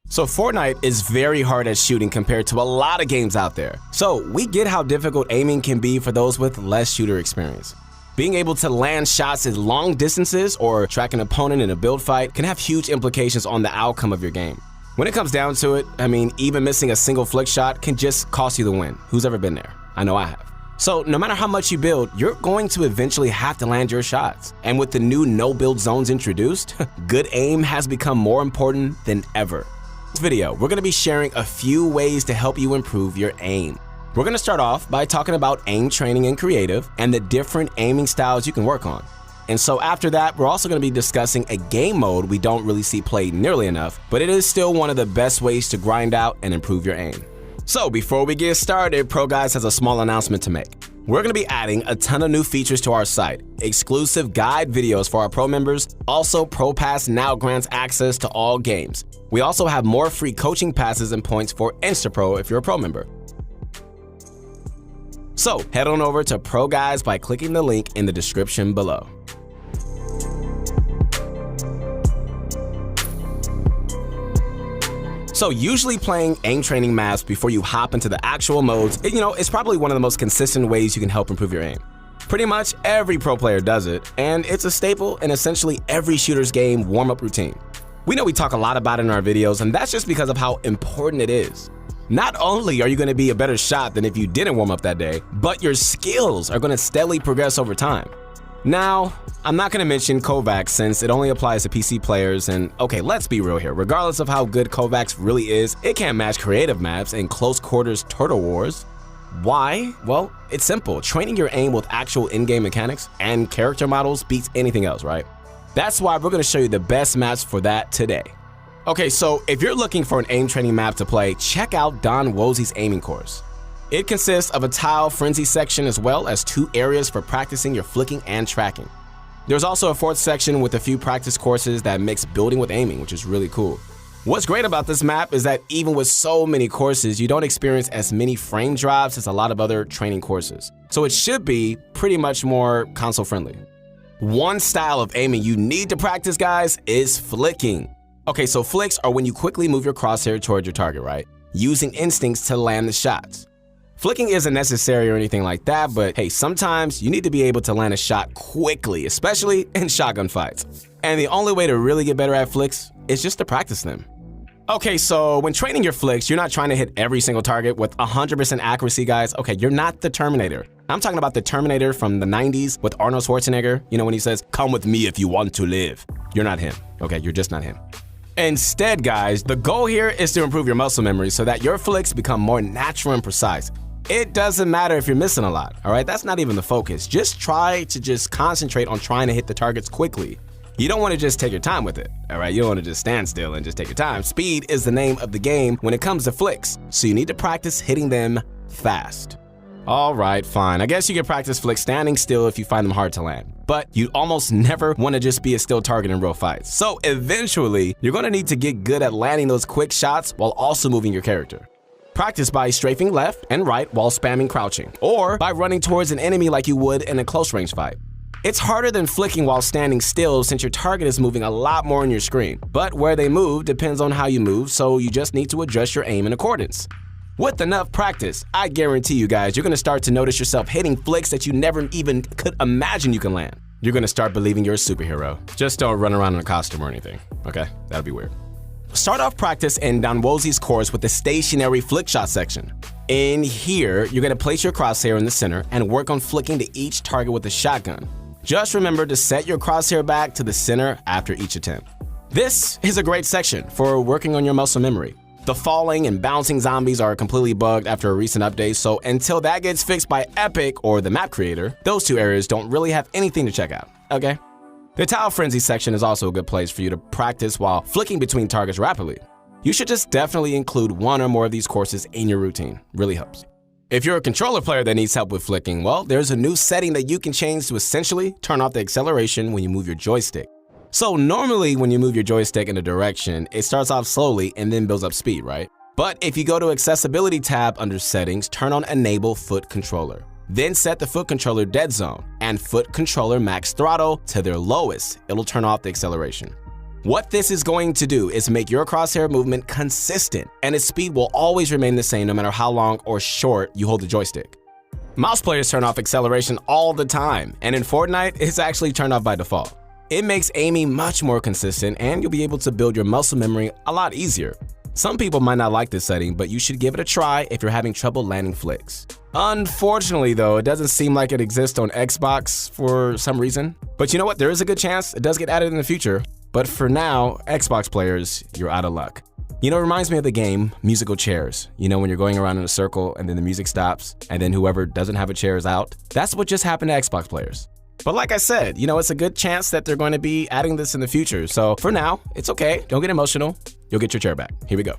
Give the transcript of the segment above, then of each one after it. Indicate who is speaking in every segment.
Speaker 1: So Fortnite is very hard at shooting compared to a lot of games out there. So we get how difficult aiming can be for those with less shooter experience. Being able to land shots at long distances or track an opponent in a build fight can have huge implications on the outcome of your game. When it comes down to it, even missing a single flick shot can just cost you the win. Who's ever been there? I know I have. So no matter how much you build, you're going to eventually have to land your shots. And with the new no-build zones introduced, good aim has become more important than ever. In this video, we're going to be sharing a few ways to help you improve your aim. We're going to start off by talking about aim training in creative and the different aiming styles you can work on. And so after that, we're also going to be discussing a game mode we don't really see played nearly enough, but it is still one of the best ways to grind out and improve your aim. So before we get started, Pro Guys has a small announcement to make. We're going to be adding a ton of new features to our site, exclusive guide videos for our Pro members. Also, Pro Pass now grants access to all games. We also have more free coaching passes and points for InstaPro if you're a Pro member. So head on over to Pro Guys by clicking the link in the description below. So usually playing aim training maps before you hop into the actual modes, it's probably one of the most consistent ways you can help improve your aim. Pretty much every pro player does it, and it's a staple in essentially every shooter's game warm-up routine. We know we talk a lot about it in our videos, and that's just because of how important it is. Not only are you going to be a better shot than if you didn't warm up that day, but your skills are going to steadily progress over time. Now, I'm not going to mention Kovacs since it only applies to PC players, and okay, let's be real here. Regardless of how good Kovacs really is, it can't match creative maps and close quarters Turtle Wars. Why? Well, it's simple. Training your aim with actual in-game mechanics and character models beats anything else, right? That's why we're going to show you the best maps for that today. Okay, so if you're looking for an aim training map to play, check out Don Wozzie's aiming course. It consists of a tile frenzy section as well as 2 areas for practicing your flicking and tracking. There's also a 4th section with a few practice courses that mix building with aiming, which is really cool. What's great about this map is that even with so many courses, you don't experience as many frame drops as a lot of other training courses. So it should be pretty much more console friendly. One style of aiming you need to practice, guys, is flicking. Okay, so flicks are when you quickly move your crosshair towards your target, right? Using instincts to land the shots. Flicking isn't necessary or anything like that, but hey, sometimes you need to be able to land a shot quickly, especially in shotgun fights. And the only way to really get better at flicks is just to practice them. Okay, so when training your flicks, you're not trying to hit every single target with 100% accuracy, guys. Okay, you're not the Terminator. I'm talking about the Terminator from the 90s with Arnold Schwarzenegger. You know, when he says, "Come with me if you want to live." You're not him, okay? You're just not him. Instead, guys, the goal here is to improve your muscle memory so that your flicks become more natural and precise. It doesn't matter if you're missing a lot, all right? That's not even the focus. Just try to concentrate on trying to hit the targets quickly. You don't want to just take your time with it, all right? You don't want to just stand still and just take your time. Speed is the name of the game when it comes to flicks, so you need to practice hitting them fast. All right, fine. I guess you can practice flicks standing still if you find them hard to land, but you almost never want to just be a still target in real fights. So eventually, you're going to need to get good at landing those quick shots while also moving your character. Practice by strafing left and right while spamming crouching, or by running towards an enemy like you would in a close range fight. It's harder than flicking while standing still since your target is moving a lot more on your screen, but where they move depends on how you move, so you just need to adjust your aim in accordance. With enough practice, I guarantee you guys, you're gonna start to notice yourself hitting flicks that you never even could imagine you can land. You're gonna start believing you're a superhero. Just don't run around in a costume or anything, okay? That'd be weird. Start off practice in Don Wozzie's course with the stationary flick shot section. In here, you're gonna place your crosshair in the center and work on flicking to each target with a shotgun. Just remember to set your crosshair back to the center after each attempt. This is a great section for working on your muscle memory. The falling and bouncing zombies are completely bugged after a recent update, so until that gets fixed by Epic or the map creator, those 2 areas don't really have anything to check out, okay? The tile frenzy section is also a good place for you to practice while flicking between targets rapidly. You should just definitely include 1 or more of these courses in your routine. Really helps. If you're a controller player that needs help with flicking, well, there's a new setting that you can change to essentially turn off the acceleration when you move your joystick. So normally when you move your joystick in a direction, it starts off slowly and then builds up speed, right? But if you go to Accessibility tab under Settings, turn on Enable Foot Controller. Then set the foot controller dead zone and foot controller max throttle to their lowest. It'll turn off the acceleration. What this is going to do is make your crosshair movement consistent, and its speed will always remain the same no matter how long or short you hold the joystick. Mouse players turn off acceleration all the time, and in Fortnite, it's actually turned off by default. It makes aiming much more consistent, and you'll be able to build your muscle memory a lot easier. Some people might not like this setting, but you should give it a try if you're having trouble landing flicks. Unfortunately though, it doesn't seem like it exists on Xbox for some reason. But you know what, there is a good chance it does get added in the future. But for now, Xbox players, you're out of luck. You know, it reminds me of the game Musical Chairs. You know, when you're going around in a circle and then the music stops and then whoever doesn't have a chair is out. That's what just happened to Xbox players. But like I said, you know, it's a good chance that they're going to be adding this in the future. So for now, it's okay. Don't get emotional. You'll get your chair back. Here we go.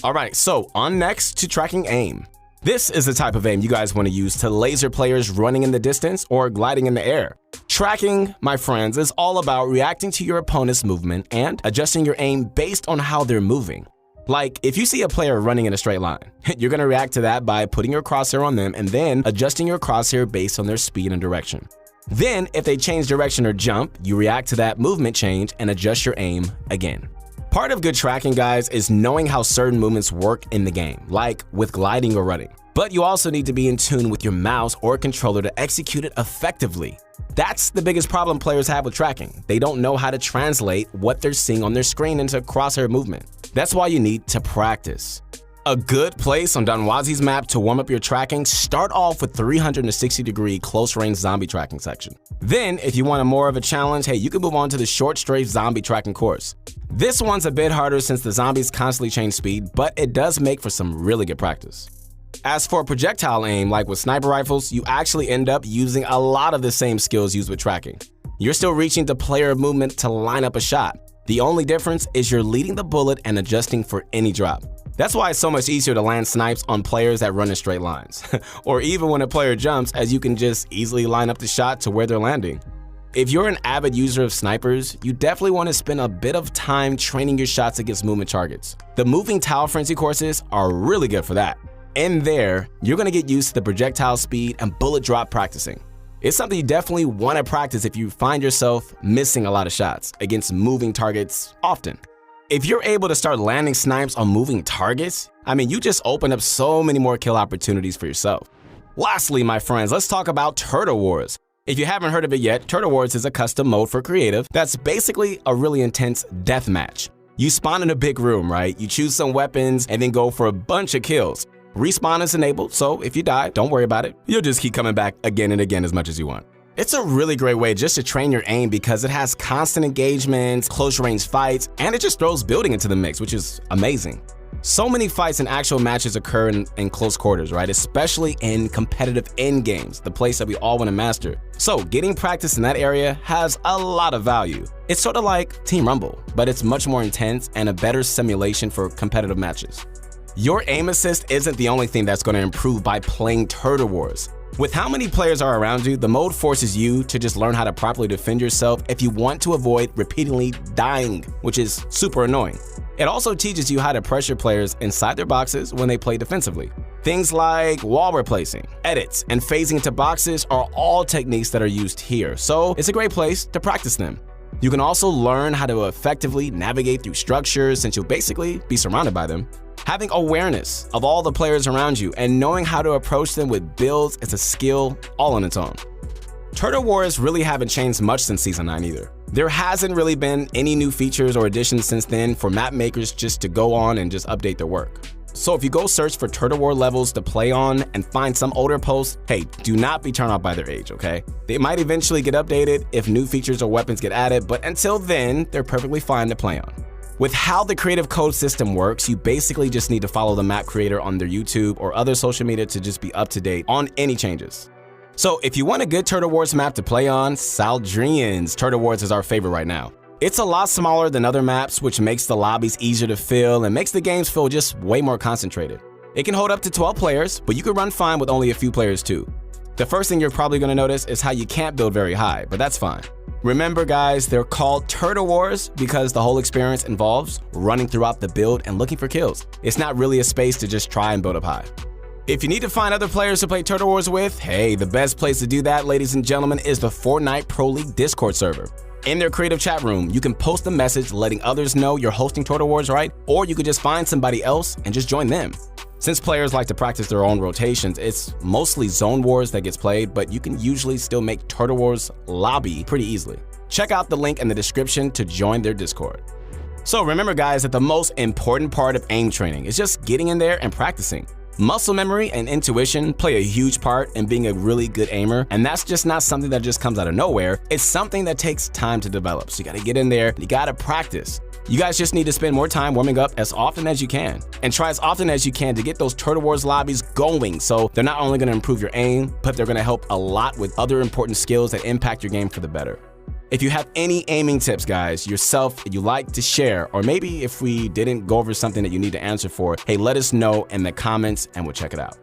Speaker 1: All right, so on next to tracking aim. This is the type of aim you guys want to use to laser players running in the distance or gliding in the air. Tracking, my friends, is all about reacting to your opponent's movement and adjusting your aim based on how they're moving. Like, if you see a player running in a straight line, you're going to react to that by putting your crosshair on them and then adjusting your crosshair based on their speed and direction. Then, if they change direction or jump, you react to that movement change and adjust your aim again. Part of good tracking, guys, is knowing how certain movements work in the game, like with gliding or running. But you also need to be in tune with your mouse or controller to execute it effectively. That's the biggest problem players have with tracking. They don't know how to translate what they're seeing on their screen into crosshair movement. That's why you need to practice. A good place on Donwazi's map to warm up your tracking, start off with 360-degree close-range zombie tracking section. Then, if you want more of a challenge, hey, you can move on to the short strafe zombie tracking course. This one's a bit harder since the zombies constantly change speed, but it does make for some really good practice. As for projectile aim, like with sniper rifles, you actually end up using a lot of the same skills used with tracking. You're still reaching the player movement to line up a shot. The only difference is you're leading the bullet and adjusting for any drop. That's why it's so much easier to land snipes on players that run in straight lines. Or even when a player jumps, as you can just easily line up the shot to where they're landing. If you're an avid user of snipers, you definitely want to spend a bit of time training your shots against movement targets. The moving tile frenzy courses are really good for that. In there, you're going to get used to the projectile speed and bullet drop practicing. It's something you definitely want to practice if you find yourself missing a lot of shots against moving targets often. If you're able to start landing snipes on moving targets, I mean, you just open up so many more kill opportunities for yourself. Lastly, my friends, let's talk about Turtle Wars. If you haven't heard of it yet, Turtle Wars is a custom mode for creative that's basically a really intense deathmatch. You spawn in a big room, right? You choose some weapons and then go for a bunch of kills. Respawn is enabled, so if you die, don't worry about it. You'll just keep coming back again and again as much as you want. It's a really great way just to train your aim because it has constant engagements, close-range fights, and it just throws building into the mix, which is amazing. So many fights and actual matches occur in close quarters, right? Especially in competitive end games, the place that we all want to master. So getting practice in that area has a lot of value. It's sort of like Team Rumble, but it's much more intense and a better simulation for competitive matches. Your aim assist isn't the only thing that's going to improve by playing Turtle Wars. With how many players are around you, the mode forces you to just learn how to properly defend yourself if you want to avoid repeatedly dying, which is super annoying. It also teaches you how to pressure players inside their boxes when they play defensively. Things like wall replacing, edits, and phasing into boxes are all techniques that are used here, so it's a great place to practice them. You can also learn how to effectively navigate through structures since you'll basically be surrounded by them. Having awareness of all the players around you and knowing how to approach them with builds is a skill all on its own. Turtle Wars really haven't changed much since Season 9 either. There hasn't really been any new features or additions since then for map makers just to go on and just update their work. So if you go search for Turtle War levels to play on and find some older posts, hey, do not be turned off by their age, okay? They might eventually get updated if new features or weapons get added, but until then, they're perfectly fine to play on. With how the creative code system works, you basically just need to follow the map creator on their YouTube or other social media to just be up to date on any changes. So if you want a good Turtle Wars map to play on, Saldrian's Turtle Wars is our favorite right now. It's a lot smaller than other maps, which makes the lobbies easier to fill and makes the games feel just way more concentrated. It can hold up to 12 players, but you can run fine with only a few players too. The first thing you're probably going to notice is how you can't build very high, but that's fine. Remember guys, they're called Turtle Wars because the whole experience involves running throughout the build and looking for kills. It's not really a space to just try and build up high. If you need to find other players to play Turtle Wars with, hey, the best place to do that, ladies and gentlemen, is the Fortnite Pro League Discord server. In their creative chat room, you can post a message letting others know you're hosting Turtle Wars, right? Or you could just find somebody else and just join them. Since players like to practice their own rotations, it's mostly Zone Wars that gets played, but you can usually still make Turtle Wars lobby pretty easily. Check out the link in the description to join their Discord. So remember guys that the most important part of aim training is just getting in there and practicing. Muscle memory and intuition play a huge part in being a really good aimer, and that's just not something that just comes out of nowhere. It's something that takes time to develop. So you gotta get in there, you gotta practice. You guys just need to spend more time warming up as often as you can, and try as often as you can to get those Turtle Wars lobbies going, so they're not only gonna improve your aim, but they're gonna help a lot with other important skills that impact your game for the better. If you have any aiming tips, guys, yourself you'd like to share, or maybe if we didn't go over something that you need to answer for, hey, let us know in the comments and we'll check it out.